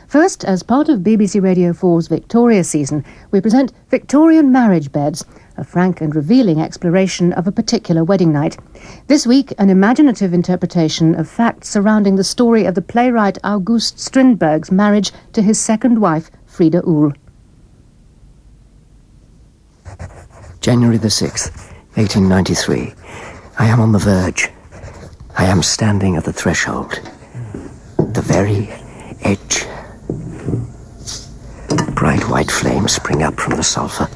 First, as part of BBC Radio 4's Victoria season, we present Victorian Marriage Beds, a frank and revealing exploration of a particular wedding night. This week, an imaginative interpretation of facts surrounding the story of the playwright August Strindberg's marriage to his second wife, Frida Uhl. January the 6th, 1893. I am on the verge. I am standing at the threshold. The very edge. Bright white flames spring up from the sulphur.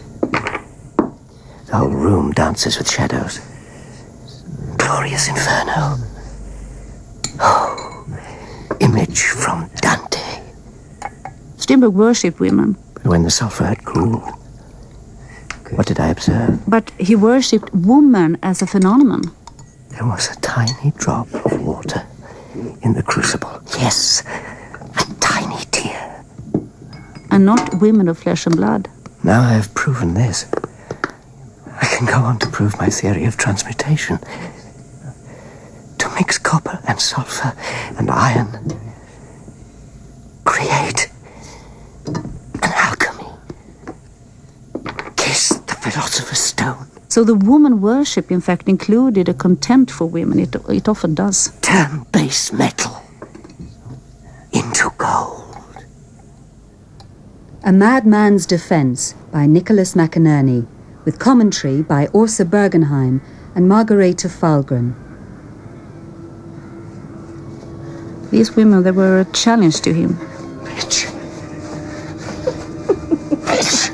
The whole room dances with shadows. Glorious inferno. Oh, image from Dante. Strindberg worshipped women. But when the sulphur had cooled, what did I observe? But he worshipped woman as a phenomenon. There was a tiny drop of water in the crucible. Yes, a tiny tear. And not women of flesh and blood. Now I have proven this. I can go on to prove my theory of transmutation. To mix copper and sulfur and iron. Create an alchemy. Kiss the philosopher's stone. So the woman worship, in fact, included a contempt for women. It often does. Turn base metal into gold. A Madman's Defense by Nicholas McInerny, with commentary by Bergenheim and Margarethe Fahlgren. These women, they were a challenge to him. Bitch. Bitch.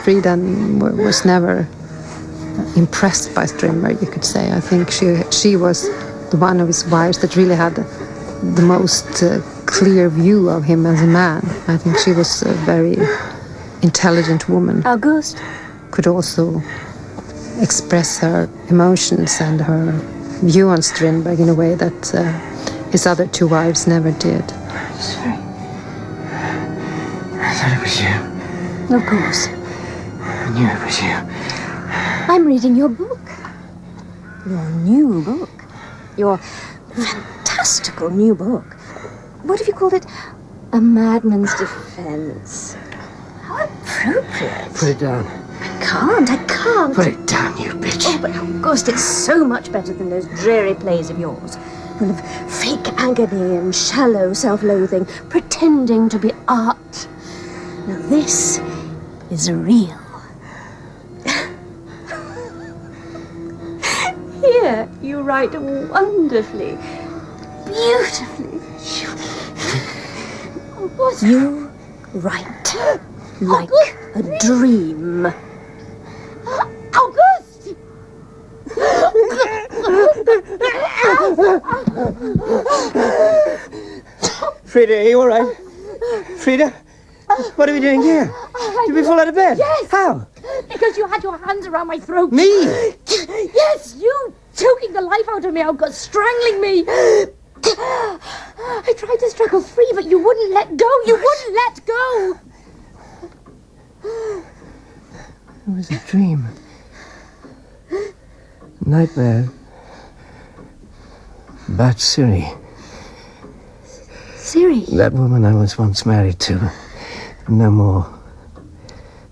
Frida was never impressed by Strindberg, you could say. I think she was the one of his wives that really had the most clear view of him as a man. I think she was a very intelligent woman. August could also express her emotions and her view on Strindberg in a way that his other two wives never did. Sorry. I thought it was you. Of course. I knew it was you. I'm reading your book. Your new book. Your fantastical new book. What have you called it? A Madman's Defense. How appropriate. Put it down. I can't. Put it down, you bitch. Oh, but August, it's so much better than those dreary plays of yours. Full of fake agony and shallow self-loathing, pretending to be art. Now this is real. Here, you write wonderfully, beautifully. You write like a dream. August! Frida, are you all right? Frida? What are we doing here? Did we fall out of bed? Yes. How? Because you had your hands around my throat. Me? Yes, you choking the life out of me, August, strangling me. I tried to struggle free, but you wouldn't let go. You wouldn't let go. It was a dream. Nightmare. About Siri. Siri? That woman I was once married to. No more.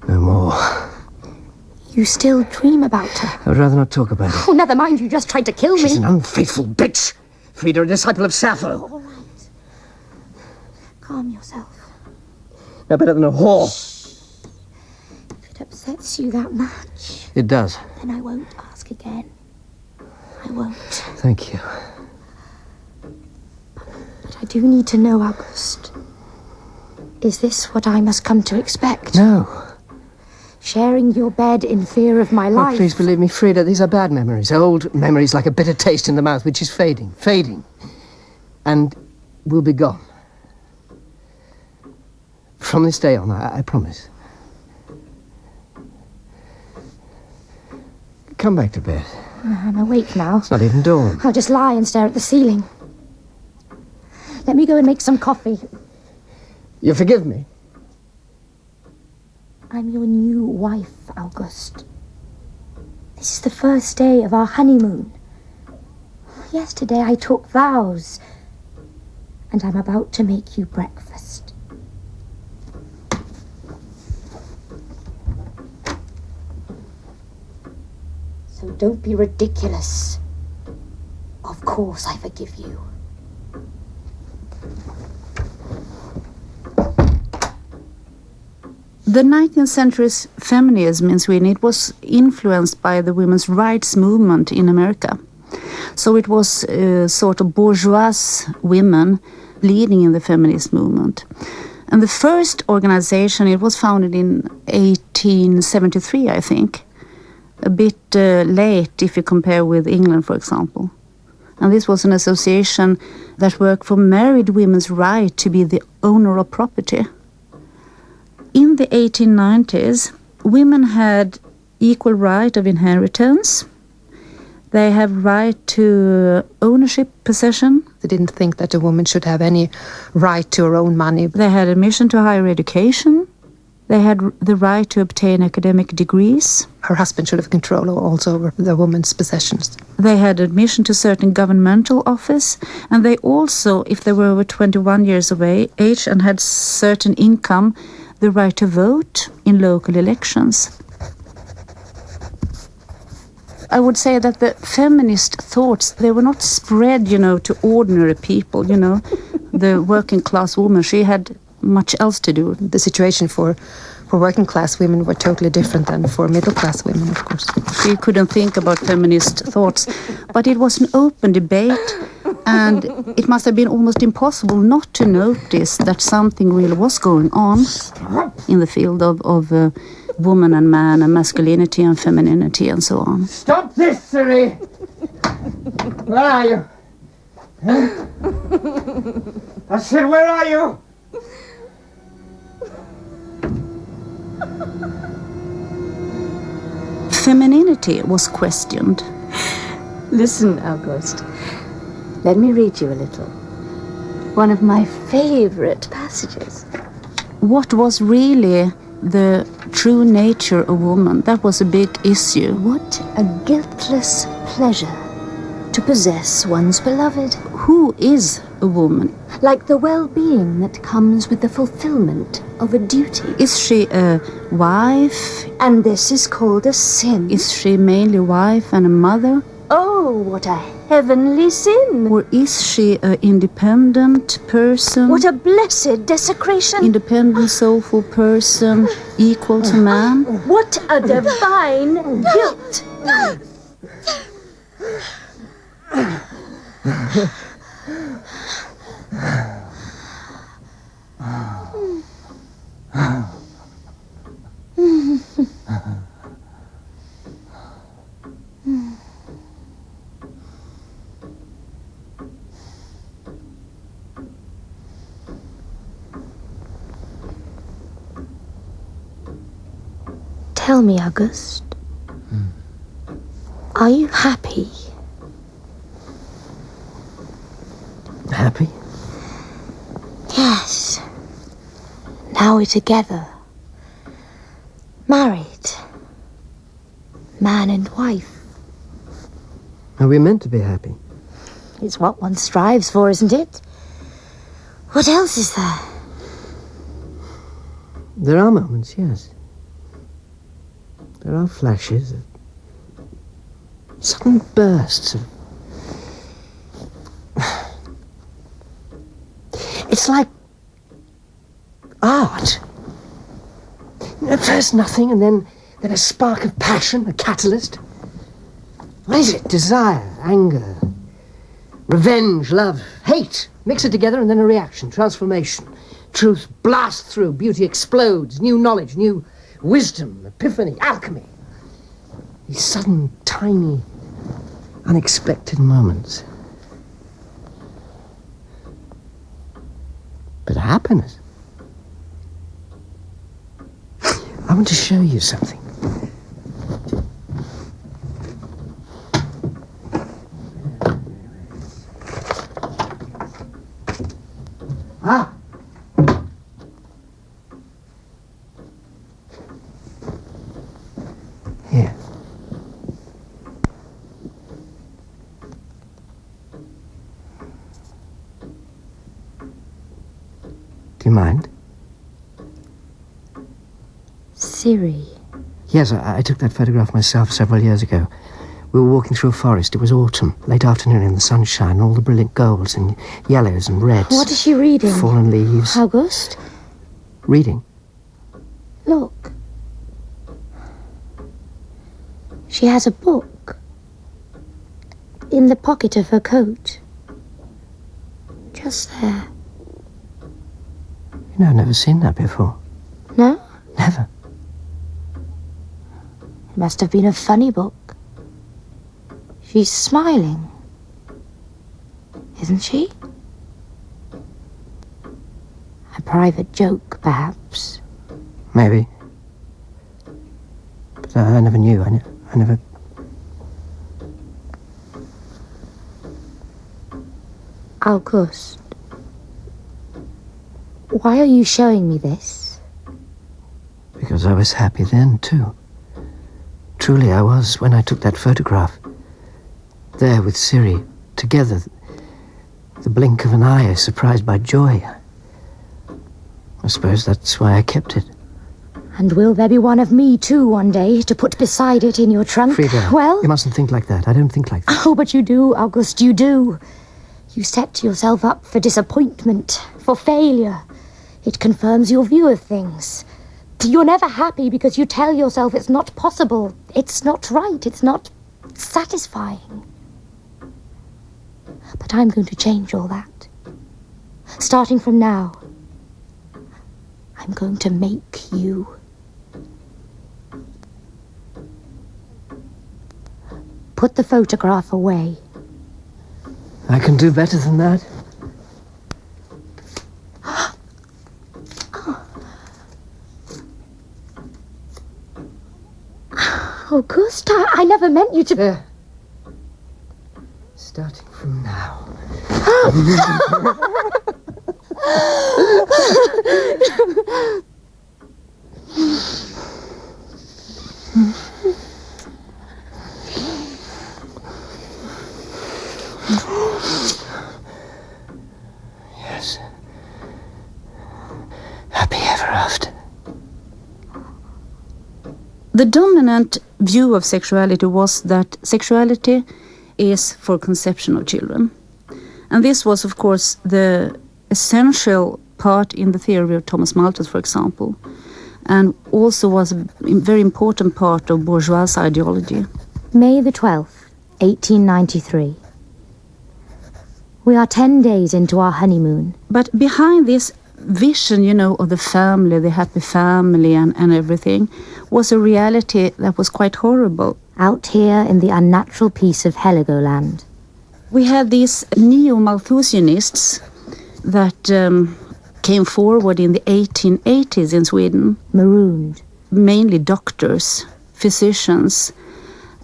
No more. You still dream about her? I'd rather not talk about it. Oh, never mind, you just tried to kill me. She's an unfaithful bitch. Frida, a disciple of Sappho. All right. Calm yourself. No better than a whore. If it upsets you that much, It does. then I won't ask again. I won't. Thank you. But I do need to know, August. Is this what I must come to expect? No. Sharing your bed in fear of my life? Oh, please believe me, Frida, these are bad memories. Old memories like a bitter taste in the mouth, which is fading. And will be gone. From this day on, I promise. Come back to bed. I'm awake now. It's not even dawn. I'll just lie and stare at the ceiling. Let me go and make some coffee. You forgive me? I'm your new wife, August. This is the first day of our honeymoon. yesterday I took vows. And I'm about to make you breakfast. So don't be ridiculous. Of course I forgive you. The 19th century's feminism in Sweden, it was influenced by the women's rights movement in America. So it was sort of bourgeois women leading in the feminist movement. And the first organization, it was founded in 1873, I think. A bit late if you compare with England, for example. And this was an association that worked for married women's right to be the owner of property. In the 1890s, women had equal right of inheritance. They have right to ownership, possession. They didn't think that a woman should have any right to her own money. They had admission to higher education. They had the right to obtain academic degrees. Her husband should have control also over the woman's possessions. They had admission to certain governmental office. And they also, if they were over 21 years of age and had certain income, the right to vote in local elections. I would say that the feminist thoughts, they were not spread, to ordinary people, The working class woman, she had much else to do. The situation for working class women were totally different than for middle class women, of course. She couldn't think about feminist thoughts, but it was an open debate, and it must have been almost impossible not to notice that something really was going on in the field of woman and man and masculinity and femininity and so on. Stop this, Siri! Where are you? Huh? I said, where are you? Femininity was questioned. Listen, August. Let me read you a little. One of my favorite passages. What was really the true nature of woman? That was a big issue. What a guiltless pleasure to possess one's beloved. Who is a woman? Like the well-being that comes with the fulfillment of a duty. Is she a wife? And this is called a sin. Is she mainly wife and a mother? Oh, what a heavenly sin. Or is she an independent person? What a blessed desecration. Independent, soulful person, equal to man? What a divine guilt. Tell me, August, are you happy? Happy? Yes. Now we're together. Married. Man and wife. Are we meant to be happy? It's what one strives for, isn't it? What else is there? There are moments, yes. There are flashes, sudden bursts of... It's like art. At first nothing, and then a spark of passion, a catalyst. What is it? Desire, anger, revenge, love, hate. Mix it together and then a reaction, transformation. Truth blasts through, beauty explodes, new knowledge, new wisdom, epiphany, alchemy. These sudden, tiny, unexpected moments. But happiness. I want to show you something. Ah! Here. mind? Siri. Yes, I took that photograph myself several years ago. We were walking through a forest. It was autumn, late afternoon in the sunshine, all the brilliant golds and yellows and reds. What is she reading? Fallen leaves. August? Reading? Look. She has a book. In the pocket of her coat. Just there. You know, I've never seen that before. No? Never. It must have been a funny book. She's smiling. Isn't she? A private joke, perhaps. Maybe. But I never knew. I never... August. Why are you showing me this? Because I was happy then, too. Truly I was, when I took that photograph. There with Siri, together. The blink of an eye, surprised by joy. I suppose that's why I kept it. And will there be one of me, too, one day, to put beside it in your trunk? Frida, well, you mustn't think like that. I don't think like that. Oh, but you do, August, you do. You set yourself up for disappointment, for failure. It confirms your view of things. You're never happy because you tell yourself it's not possible, it's not right, it's not satisfying. But I'm going to change all that. Starting from now, I'm going to make you. Put the photograph away. I can do better than that. August, I never meant you to... There. Starting from now. Yes. Happy ever after. The dominant view of sexuality was that sexuality is for conception of children. And this was, of course, the essential part in the theory of Thomas Malthus, for example, and also was a very important part of bourgeois ideology. May the 12th, 1893. We are 10 days into our honeymoon. But behind this vision, of the family, the happy family and everything, was a reality that was quite horrible. Out here in the unnatural peace of Heligoland. We had these neo-Malthusianists that came forward in the 1880s in Sweden. Marooned. Mainly doctors, physicians.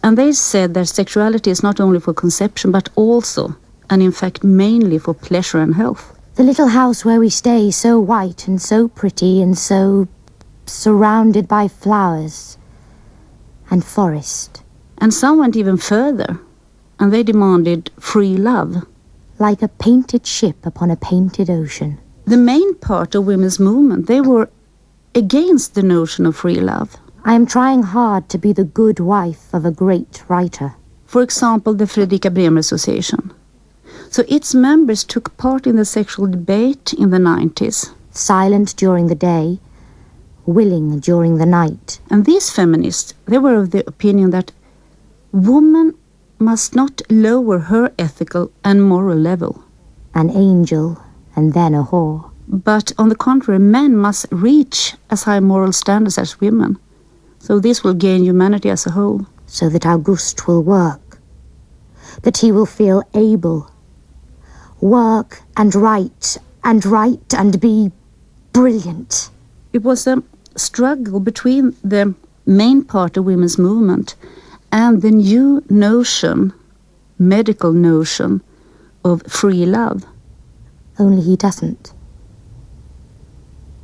And they said that sexuality is not only for conception, but also, and in fact mainly for pleasure and health. The little house where we stay, so white and so pretty and so surrounded by flowers and forest. And some went even further, and they demanded free love. Like a painted ship upon a painted ocean. The main part of women's movement, they were against the notion of free love. I am trying hard to be the good wife of a great writer. For example, the Fredrika Bremer Association. So its members took part in the sexual debate in the 90s. Silent during the day, willing during the night. And these feminists, they were of the opinion that woman must not lower her ethical and moral level. An angel and then a whore. But on the contrary, men must reach as high moral standards as women. So this will gain humanity as a whole. So that August will work. That he will feel able. Work and write and be brilliant. It was a struggle between the main part of women's movement and the new notion, medical notion, of free love. Only he doesn't.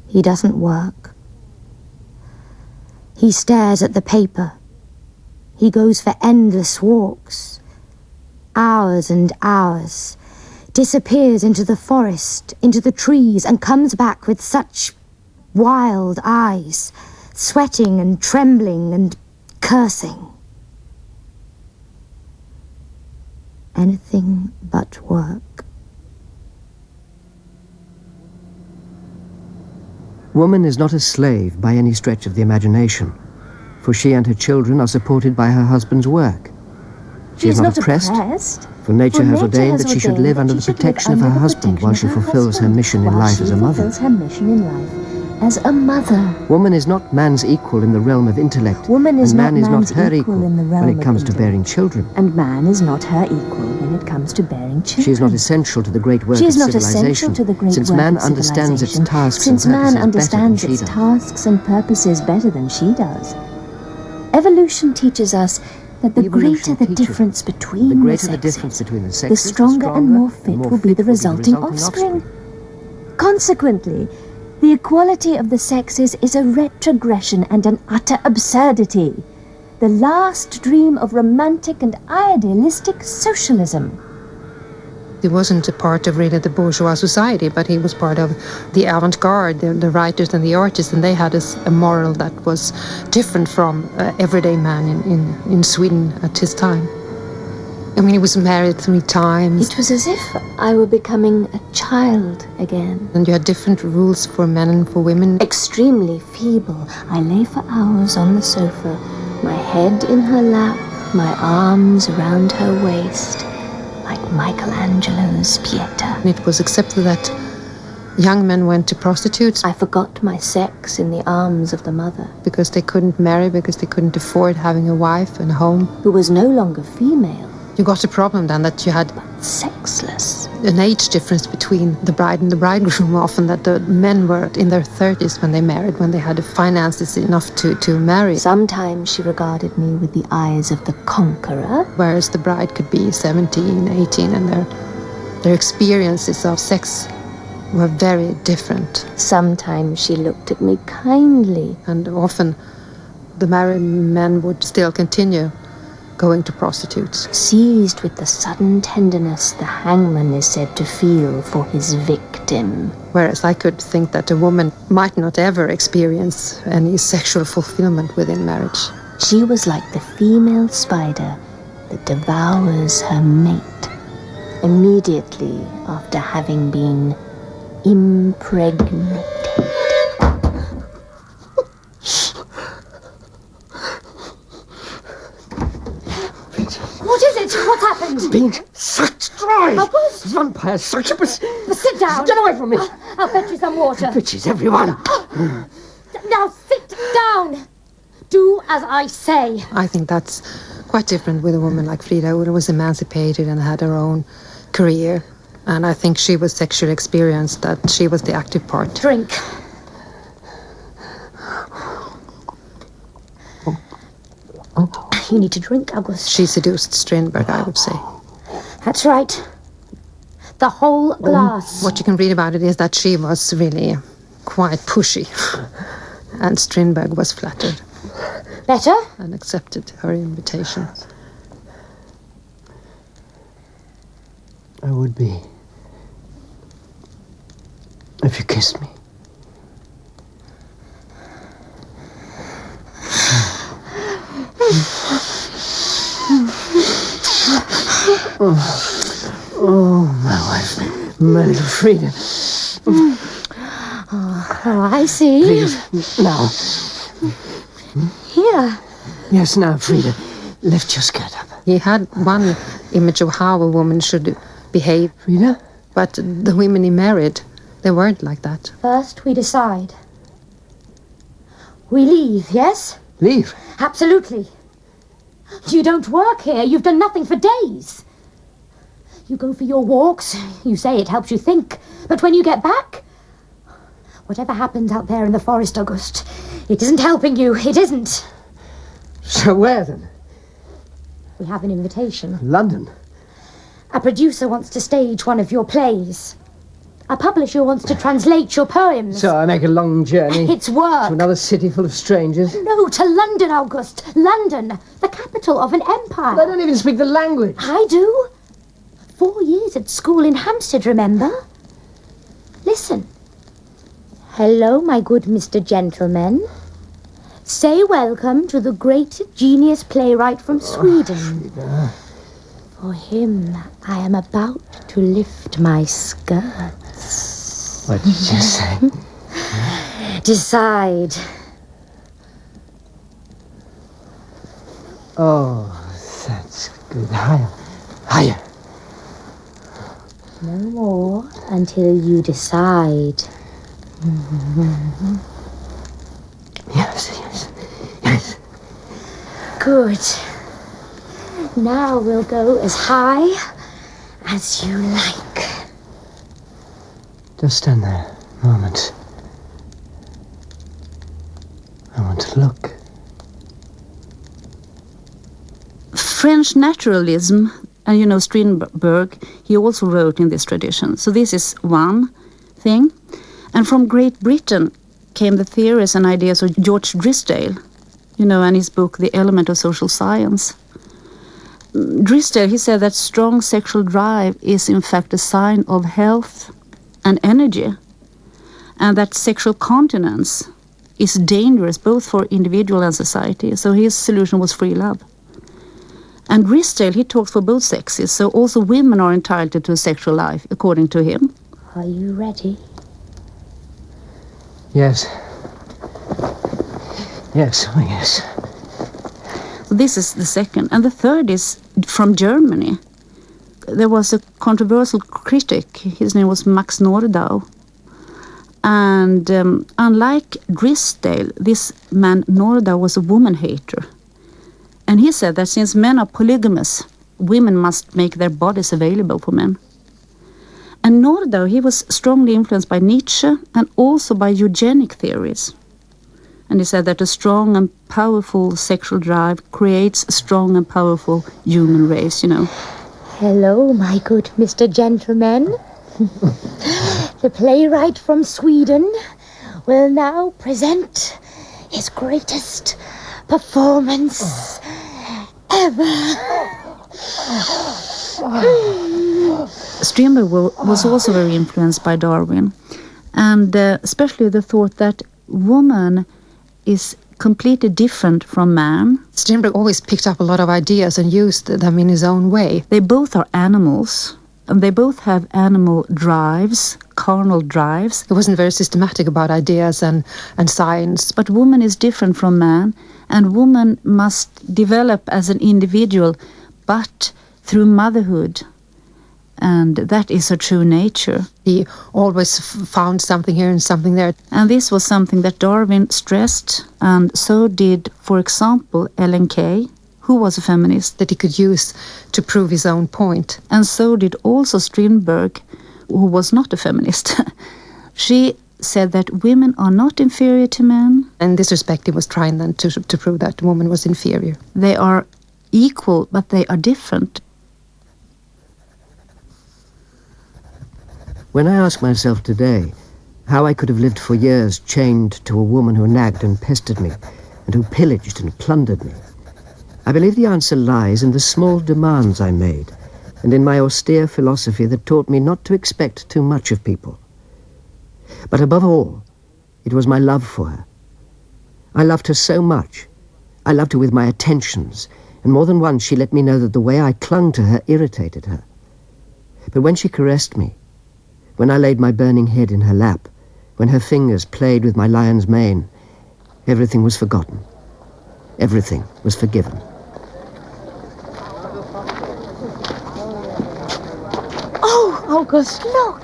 He doesn't work. He stares at the paper. He goes for endless walks. Hours and hours. disappears into the forest, into the trees, and comes back with such wild eyes, sweating and trembling and cursing. Anything but work. Woman is not a slave by any stretch of the imagination, for she and her children are supported by her husband's work. She is not oppressed, for nature has ordained that she should live under the protection of her husband while she fulfills her mission in life as a mother. Woman is not man's equal in the realm of intellect, and man is not her equal when it comes to bearing children. And man is not her equal when it comes to bearing children. She is not essential to the great work of civilization, since man understands its tasks and purposes better than she does. Evolution teaches us that the greater the difference between the sexes, the stronger and more fit will be the resulting offspring. Consequently, the equality of the sexes is a retrogression and an utter absurdity, the last dream of romantic and idealistic socialism. He wasn't a part of really the bourgeois society, but he was part of the avant-garde, the writers and the artists, and they had a moral that was different from everyday man in Sweden at his time. I mean, he was married 3 times. It was as if I were becoming a child again. And you had different rules for men and for women. Extremely feeble, I lay for hours on the sofa, my head in her lap, my arms around her waist, like Michelangelo's Pieta. It was accepted that young men went to prostitutes. I forgot my sex in the arms of the mother. Because they couldn't marry, because they couldn't afford having a wife and a home. Who was no longer female. You got a problem then that you had sexless. An age difference between the bride and the bridegroom, often that the men were in their 30s when they married, when they had the finances enough to marry. Sometimes she regarded me with the eyes of the conqueror. Whereas the bride could be 17, 18, and their experiences of sex were very different. Sometimes she looked at me kindly. And often the married men would still continue going to prostitutes. Seized with the sudden tenderness the hangman is said to feel for his victim. Whereas I could think that a woman might not ever experience any sexual fulfillment within marriage. She was like the female spider that devours her mate immediately after having been impregnated. What is it? What's happened? Being sucked dry! August! Vampires, succubus! Sit down! Get away from me! I'll fetch you some water. Bitches, everyone! Now sit down! Do as I say. I think that's quite different with a woman like Frida Uhl, who was emancipated and had her own career. And I think she was sexually experienced, that she was the active part. Drink. You need to drink, August. She seduced Strindberg, I would say. That's right. The whole glass. What you can read about it is that she was really quite pushy. And Strindberg was flattered. Better? And accepted her invitation. I would be. If you kissed me. Oh, my wife, my little Frida. Oh, I see. Please, now. Here. Yes, now, Frida, lift your skirt up. He had one image of how a woman should behave. Frida? But the women he married, they weren't like that. First, we decide. We leave, yes? Leave? Absolutely. You don't work here. You've done nothing for days. You go for your walks. You say it helps you think. But when you get back, whatever happens out there in the forest, August, it isn't helping you. It isn't. So where then? We have an invitation. London. A producer wants to stage one of your plays. A publisher wants to translate your poems. So I make a long journey. It's work. To another city full of strangers. No, to London, August. London, the capital of an empire. But I don't even speak the language. I do. 4 years at school in Hampstead, remember? Listen. Hello, my good Mr. Gentleman. Say welcome to the great genius playwright from Sweden. Frida. For him, I am about to lift my skirts. What did you say? Decide. Oh, that's good. Higher. Higher. No more until you decide. Yes, yes, yes. Good. Now we'll go as high as you like. Just stand there a moment. I want to look. French naturalism, and you know Strindberg, he also wrote in this tradition. So this is one thing. And from Great Britain came the theories and ideas of George Drysdale, you know, and his book, The Element of Social Science. Drysdale, he said that strong sexual drive is in fact a sign of health and energy, and that sexual continence is dangerous both for individual and society. So his solution was free love. And Drysdale, he talks for both sexes, so also women are entitled to a sexual life, according to him. Are you ready? Yes. Yes, oh yes. This is the second. And the third is from Germany. There was a controversial critic. His name was Max Nordau. And unlike Drysdale, this man Nordau was a woman hater. And he said that since men are polygamous, women must make their bodies available for men. And Nordau, he was strongly influenced by Nietzsche and also by eugenic theories. And he said that a strong and powerful sexual drive creates a strong and powerful human race, you know. Hello, my good Mr. Gentleman. The playwright from Sweden will now present his greatest performance ever. Strindberg was also very influenced by Darwin, and especially the thought that woman is completely different from man. Strindberg always picked up a lot of ideas and used them in his own way. They both are animals, and they both have animal drives, carnal drives. He wasn't very systematic about ideas and science. But woman is different from man, and woman must develop as an individual, but through motherhood. And that is her true nature. He always found something here and something there. And this was something that Darwin stressed, and so did, for example, Ellen Key, who was a feminist. That he could use to prove his own point. And so did also Strindberg, who was not a feminist. She said that women are not inferior to men. In this respect, he was trying then to prove that woman was inferior. They are equal, but they are different. When I ask myself today how I could have lived for years chained to a woman who nagged and pestered me and who pillaged and plundered me, I believe the answer lies in the small demands I made and in my austere philosophy that taught me not to expect too much of people. But above all, it was my love for her. I loved her so much. I loved her with my attentions, and more than once she let me know that the way I clung to her irritated her. But when she caressed me, when I laid my burning head in her lap, when her fingers played with my lion's mane, everything was forgotten. Everything was forgiven. Oh, August, look!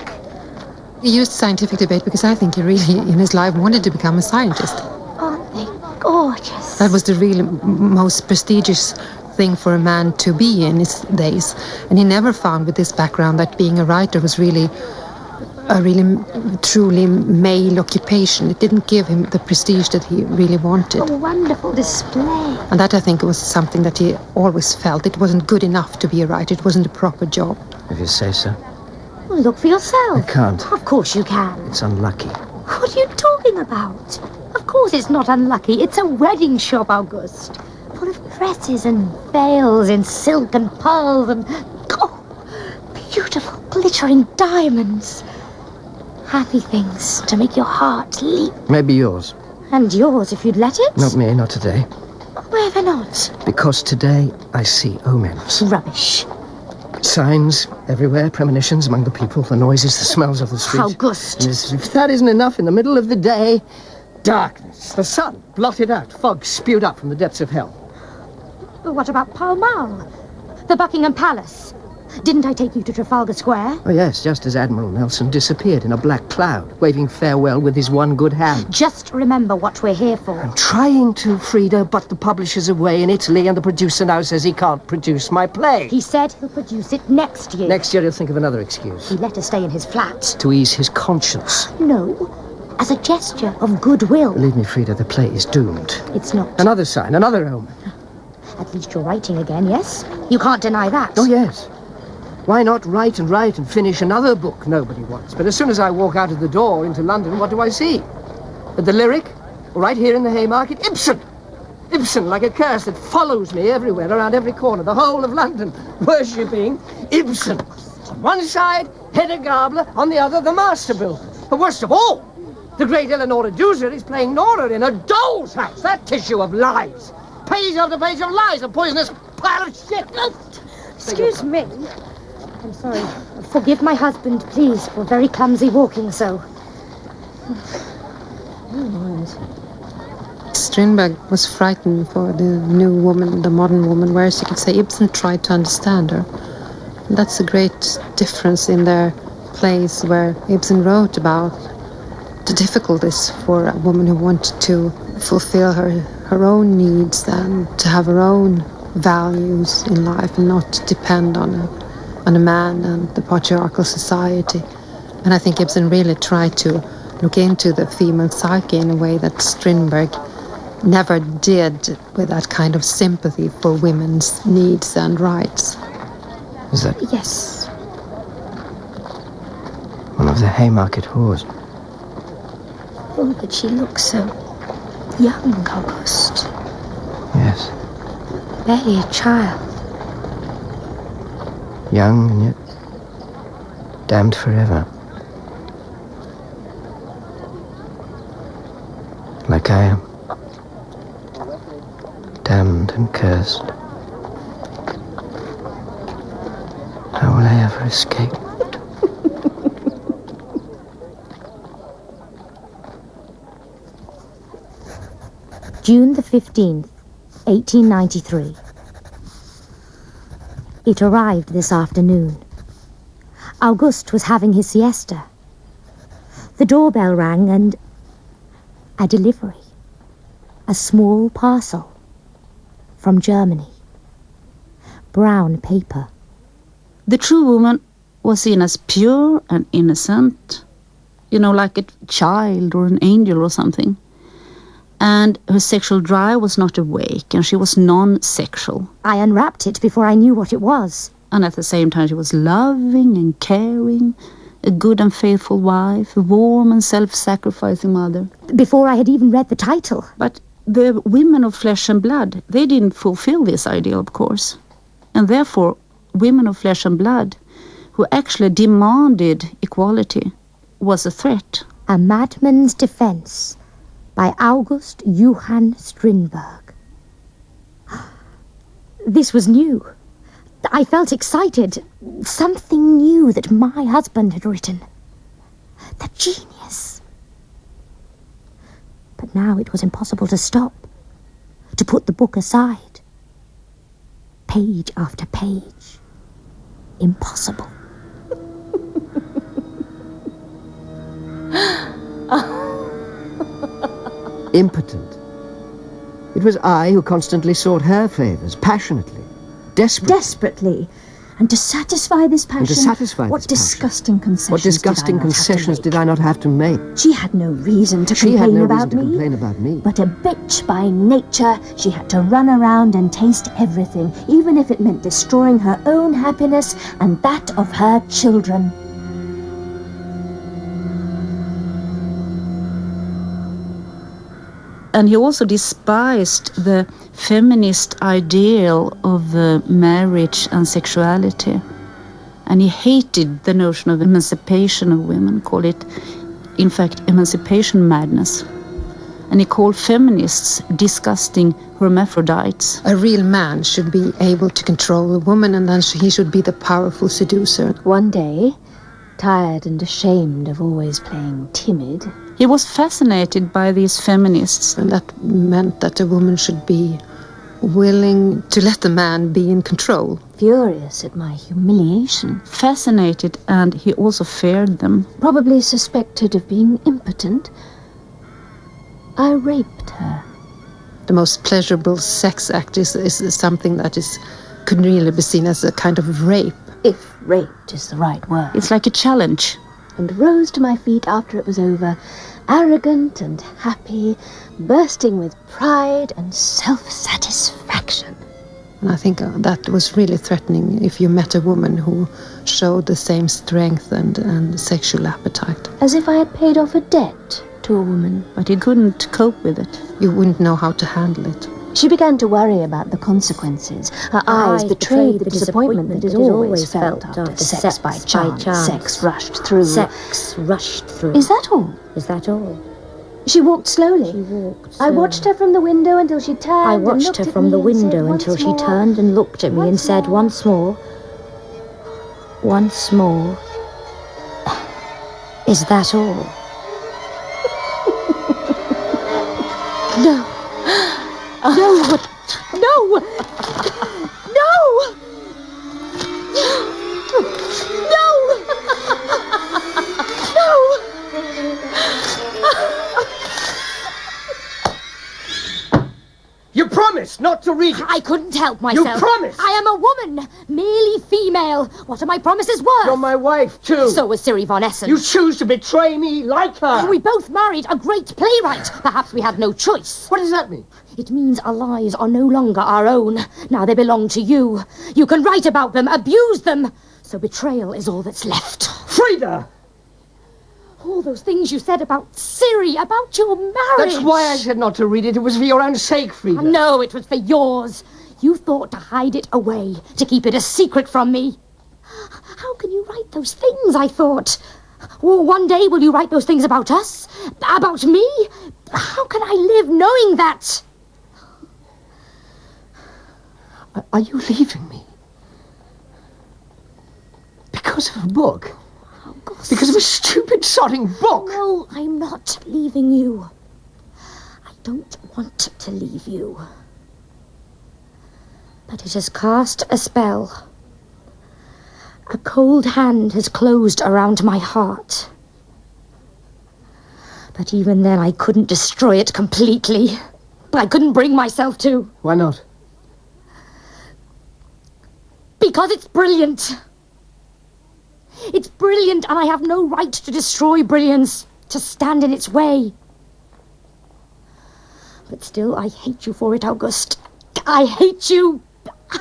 He used scientific debate because I think he really, in his life, wanted to become a scientist. Aren't they gorgeous? That was the really most prestigious thing for a man to be in his days. And he never found with this background that being a writer was really a truly male occupation. It didn't give him the prestige that he really wanted. A wonderful display. And that, I think, was something that he always felt. It wasn't good enough to be a writer. It wasn't a proper job. If you say so. Well, look for yourself. I can't. Of course you can. It's unlucky. What are you talking about? Of course it's not unlucky. It's a wedding shop, August. Full of dresses and veils in silk and pearls and... Oh, glittering diamonds. Happy things to make your heart leap. Maybe yours. And yours, if you'd let it. Not me, not today. Why ever not? Because today I see omens. Rubbish. Signs everywhere, premonitions among the people, the noises, the smells of the street. August. If that isn't enough, in the middle of the day, darkness. The sun blotted out, fog spewed up from the depths of hell. But what about Pall Mall? The Buckingham Palace? Didn't I take you to Trafalgar Square? Oh, yes, just as Admiral Nelson disappeared in a black cloud, waving farewell with his one good hand. Just remember what we're here for. I'm trying to, Frida, but the publisher's away in Italy and the producer now says he can't produce my play. He said he'll produce it next year. Next year he'll think of another excuse. He let us stay in his flat. To ease his conscience. No, as a gesture of goodwill. Believe me, Frida, the play is doomed. It's not. Another sign, another omen. At least you're writing again, yes? You can't deny that. Oh, yes. Why not write and finish another book nobody wants? But as soon as I walk out of the door into London, what do I see? At the Lyric, right here in the Haymarket, Ibsen! Ibsen, like a curse that follows me everywhere, around every corner, the whole of London, worshipping Ibsen. On one side, Hedda Gabler, on the other, the master builder. But worst of all, the great Eleanora Duse is playing Nora in a doll's house, that tissue of lies. Page after page of lies, a poisonous pile of shit. Excuse me. I'm sorry. Forgive my husband, please, for very clumsy walking so. Strindberg was frightened for the new woman, the modern woman, whereas you could say Ibsen tried to understand her. And that's a great difference in their plays, where Ibsen wrote about the difficulties for a woman who wanted to fulfill her own needs and to have her own values in life and not depend on a man and the patriarchal society. And I think Ibsen really tried to look into the female psyche in a way that Strindberg never did, with that kind of sympathy for women's needs and rights. Is that Yes. one of the Haymarket whores? Oh, but she looks so young, August. Yes. Barely a child. Young and yet damned forever. Like I am. Damned and cursed. How will I ever escape? June the 15th, 1893. It arrived this afternoon. August was having his siesta. The doorbell rang and a delivery. A small parcel from Germany. Brown paper. The true woman was seen as pure and innocent, like a child or an angel or something. And her sexual drive was not awake, and she was non-sexual. I unwrapped it before I knew what it was. And at the same time she was loving and caring, a good and faithful wife, a warm and self-sacrificing mother. Before I had even read the title. But the women of flesh and blood, they didn't fulfill this ideal, of course. And therefore, women of flesh and blood, who actually demanded equality, was a threat. A Madman's Defense by August Johann Strindberg. This was new. I felt excited. Something new that my husband had written. The genius. But now it was impossible to stop, to put the book aside. Page after page. Impossible. Impotent. It was I who constantly sought her favours, passionately, desperately. Desperately. And to satisfy this passion, what disgusting concessions What disgusting concessions did I not have to make? She had no reason to complain about me. But a bitch by nature, she had to run around and taste everything, even if it meant destroying her own happiness and that of her children. And he also despised the feminist ideal of marriage and sexuality. And he hated the notion of emancipation of women, called it, in fact, emancipation madness. And he called feminists disgusting hermaphrodites. A real man should be able to control a woman, and then he should be the powerful seducer. One day, tired and ashamed of always playing timid, he was fascinated by these feminists. And that meant that a woman should be willing to let the man be in control. Furious at my humiliation. Fascinated, and he also feared them. Probably suspected of being impotent. I raped her. The most pleasurable sex act is something that could really be seen as a kind of rape. If raped is the right word. It's like a challenge. And rose to my feet after it was over, arrogant and happy, bursting with pride and self-satisfaction. And I think that was really threatening if you met a woman who showed the same strength and sexual appetite. As if I had paid off a debt to a woman. But he couldn't cope with it. You wouldn't know how to handle it. She began to worry about the consequences. Her eyes betrayed the disappointment that is always felt after sex by chance. Sex rushed through. Sex rushed through. Is that all? Is that all? She walked slowly. I watched her from the window until she turned. I watched her from the window until she turned and looked at me and said once more, "Is that all?" No. No! No! No! You promised not to read it. I couldn't help myself. You promised. I am a woman, merely female. What are my promises worth? You're my wife, too. So was Siri von Essen. You choose to betray me like her. We both married a great playwright. Perhaps we had no choice. What does that mean? It means our lives are no longer our own. Now they belong to you. You can write about them, abuse them. So betrayal is all that's left. Frida! All those things you said about Siri, about your marriage. That's why I said not to read it. It was for your own sake, Frida. No, it was for yours. You thought to hide it away, to keep it a secret from me. How can you write those things, I thought? Well, one day will you write those things about us? About me? How can I live knowing that? Are you leaving me? Because of a book? August. Because of a stupid, sodding book? No, I'm not leaving you. I don't want to leave you. But it has cast a spell. A cold hand has closed around my heart. But even then I couldn't destroy it completely. I couldn't bring myself to. Why not? Because it's brilliant. It's brilliant, and I have no right to destroy brilliance, to stand in its way. But still, I hate you for it, August. I hate you,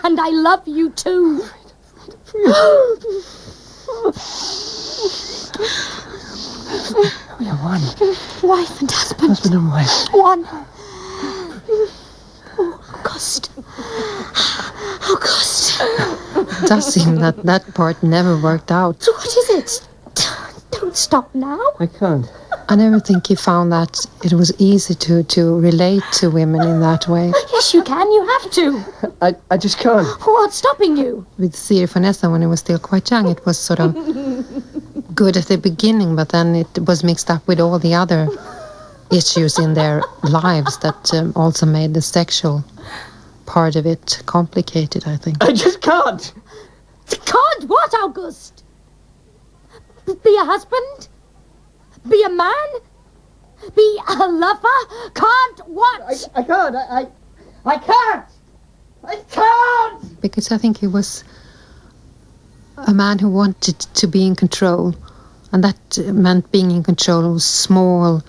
and I love you too. We are one. Wife and husband. Husband and wife. One. Oh, August. August. It does seem that part never worked out. So what is it? Don't stop now. I can't. I never think he found that it was easy to relate to women in that way. Yes, you can. You have to. I just can't. What's stopping you? With Siri von Essen, when he was still quite young, it was sort of good at the beginning, but then it was mixed up with all the other issues in their lives that also made the sexual part of it complicated, I think. I just can't. Can't what, August? Be a husband? Be a man? Be a lover? Can't what? I can't. I can't. I can't. Because I think he was a man who wanted to be in control, and that meant being in control of small,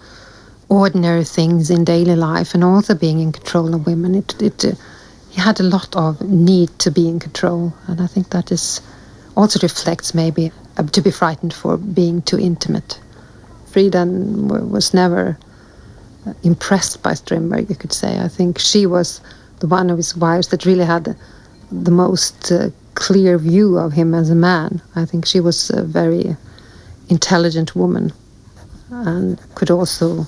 ordinary things in daily life, and also being in control of women. He had a lot of need to be in control, and I think that is also reflects maybe to be frightened for being too intimate. Frida was never impressed by Strindberg, you could say. I think she was the one of his wives that really had the most clear view of him as a man. I think she was a very intelligent woman and could also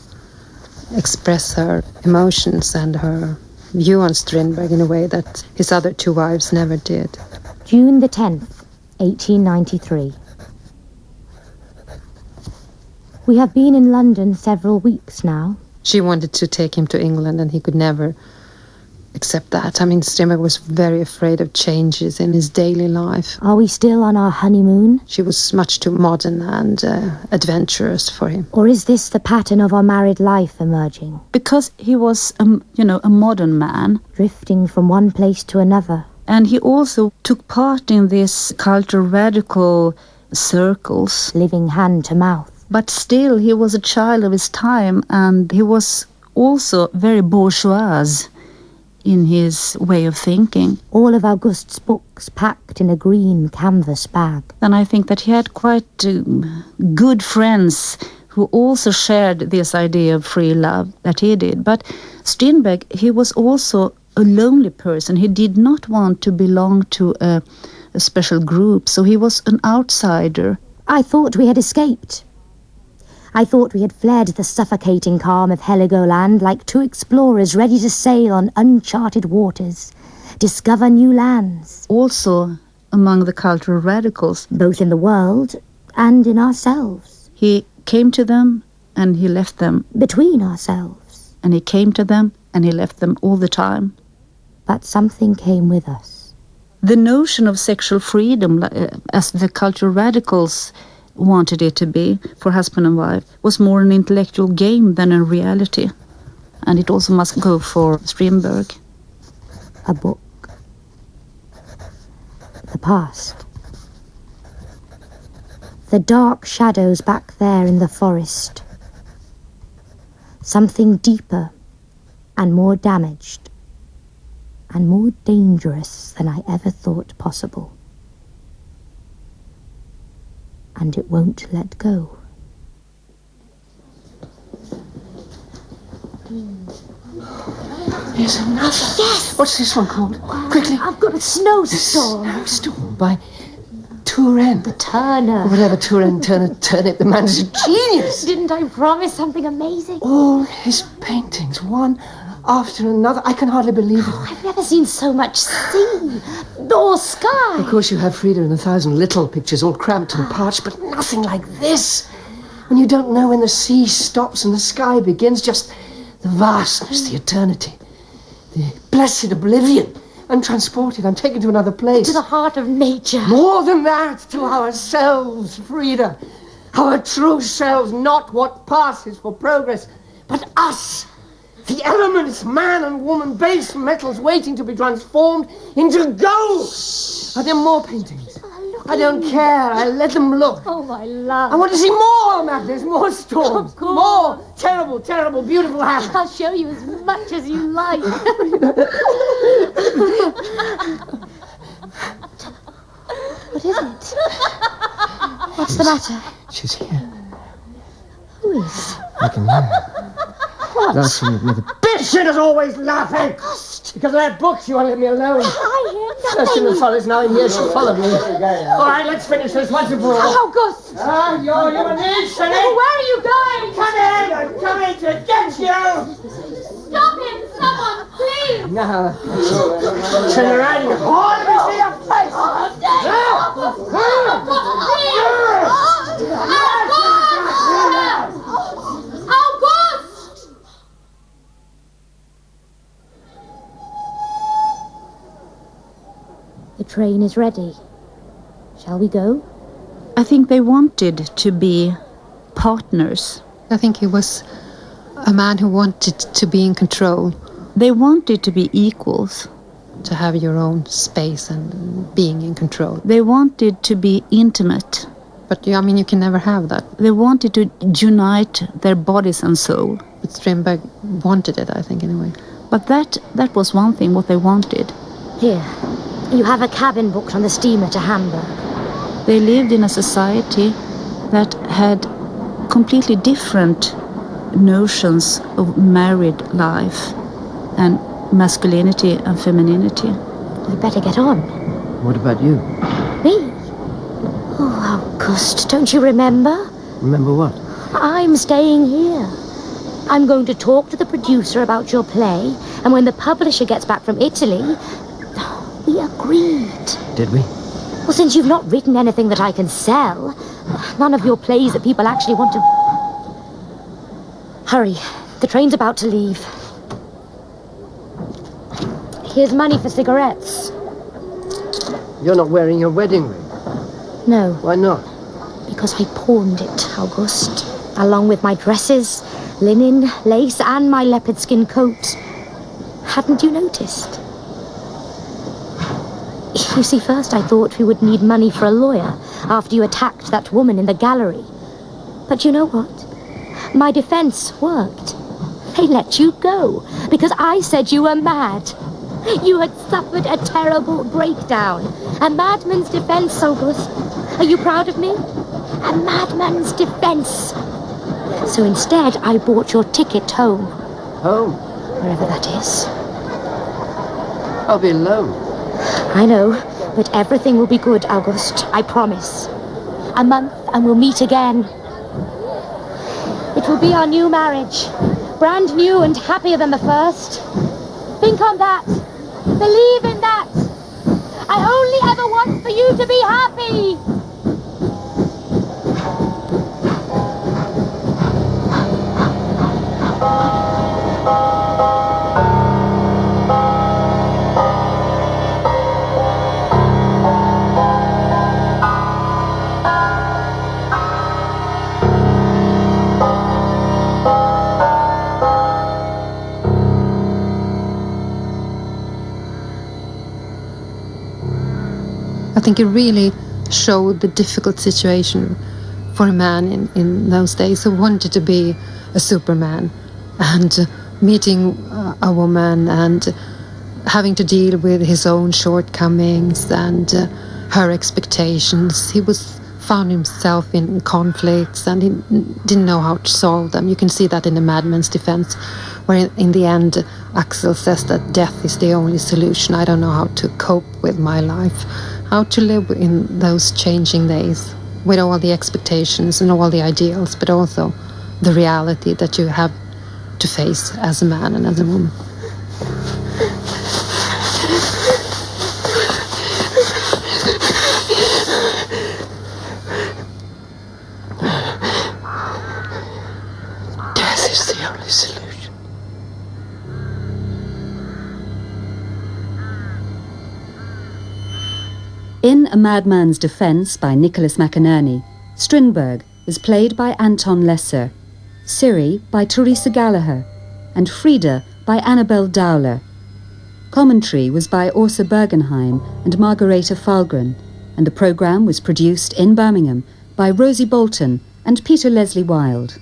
express her emotions and her view on Strindberg in a way that his other two wives never did. June the 10th, 1893. We have been in London several weeks now. She wanted to take him to England and he could never accept that. I mean, Strindberg was very afraid of changes in his daily life. Are we still on our honeymoon? She was much too modern and adventurous for him. Or is this the pattern of our married life emerging? Because he was, a modern man. Drifting from one place to another. And he also took part in these cultural radical circles. Living hand to mouth. But still, he was a child of his time, and he was also very bourgeois in his way of thinking. All of August's books packed in a green canvas bag. And I think that he had quite good friends who also shared this idea of free love that he did. But Strindberg, he was also a lonely person. He did not want to belong to a special group, so he was an outsider. I thought we had escaped. I thought we had fled the suffocating calm of Heligoland like two explorers ready to sail on uncharted waters, discover new lands. Also among the cultural radicals. Both in the world and in ourselves. He came to them and he left them. Between ourselves. And he came to them and he left them all the time. But something came with us. The notion of sexual freedom, as the cultural radicals wanted it to be for husband and wife, was more an intellectual game than a reality. And it also must go for Strindberg. A book. The past. The dark shadows back there in the forest. Something deeper and more damaged and more dangerous than I ever thought possible. And it won't let go. Here's another. Yes! What's this one called? Quickly. I've got a snowstorm. Snowstorm by Turenne. The Turner. Whatever Turenne, Turnip, the man's a genius. Didn't I promise something amazing? All his paintings, one after another. I can hardly believe it. I've never seen so much sea or sky. Of course, you have Frida and 1,000 little pictures, all cramped and parched, but nothing like this. When you don't know when the sea stops and the sky begins, just the vastness, the eternity, the blessed oblivion. I'm transported. I'm taken to another place. To the heart of nature. More than that, to ourselves, Frida. Our true selves, not what passes for progress, but us. The elements, man and woman, base metals waiting to be transformed into gold. Are there more paintings? I don't care. I let them look. Oh, my love. I want to see more madness, more storms, Of course. more terrible, terrible, beautiful happiness. I'll show you as much as you like. What is it? What's the matter? She's here. Who is? I can hear her. Laughing at me. The bitch shit is always laughing. August. Because of that book, she won't let me alone. I hear First in the nothing. forest, now in here, she followed me. All right, let's finish this once and for all. August. You and me, Sonny. Where are you going? Come in, I'm coming to get you. Stop him, someone, please. Now, turn around and let me see your face. August! The train is ready. Shall we go? I think they wanted to be partners. I think he was a man who wanted to be in control. They wanted to be equals. To have your own space and being in control. They wanted to be intimate. But you can never have that. They wanted to unite their bodies and soul. But Strindberg wanted it, I think, anyway. But that was one thing, what they wanted. Here, you have a cabin booked on the steamer to Hamburg. They lived in a society that had completely different notions of married life and masculinity and femininity. You'd better get on. What about you? Me? Oh, August, don't you remember? Remember what? I'm staying here. I'm going to talk to the producer about your play, and when the publisher gets back from Italy, we agreed. Did we? Well, since you've not written anything that I can sell, none of your plays that people actually want to... Hurry, the train's about to leave. Here's money for cigarettes. You're not wearing your wedding ring. No. Why not? Because I pawned it, August, along with my dresses, linen, lace, and my leopard skin coat. Hadn't you noticed? You see, first I thought we would need money for a lawyer after you attacked that woman in the gallery. But you know what? My defense worked. They let you go because I said you were mad. You had suffered a terrible breakdown. A madman's defense, August. Are you proud of me? A madman's defense. So instead, I bought your ticket home. Home? Wherever that is. I'll be alone. I know, but everything will be good, August. I promise. A month and we'll meet again. It will be our new marriage. Brand new and happier than the first. Think on that. Believe in that. I only ever want for you to be happy. I think it really showed the difficult situation for a man in those days who wanted to be a Superman, and meeting a woman and having to deal with his own shortcomings and her expectations. He found himself in conflicts and he didn't know how to solve them. You can see that in the Madman's defense, where in the end Axel says that death is the only solution. I don't know how to cope with my life, how to live in those changing days with all the expectations and all the ideals, but also the reality that you have to face as a man and as a woman. Death is the only solution. In A Madman's Defense by Nicholas McInerny, Strindberg was played by Anton Lesser, Siri by Teresa Gallagher, and Frida by Annabelle Dowler. Commentary was by Bergenheim and Margarethe Fahlgren, and the programme was produced in Birmingham by Rosie Bolton and Peter Leslie Wilde.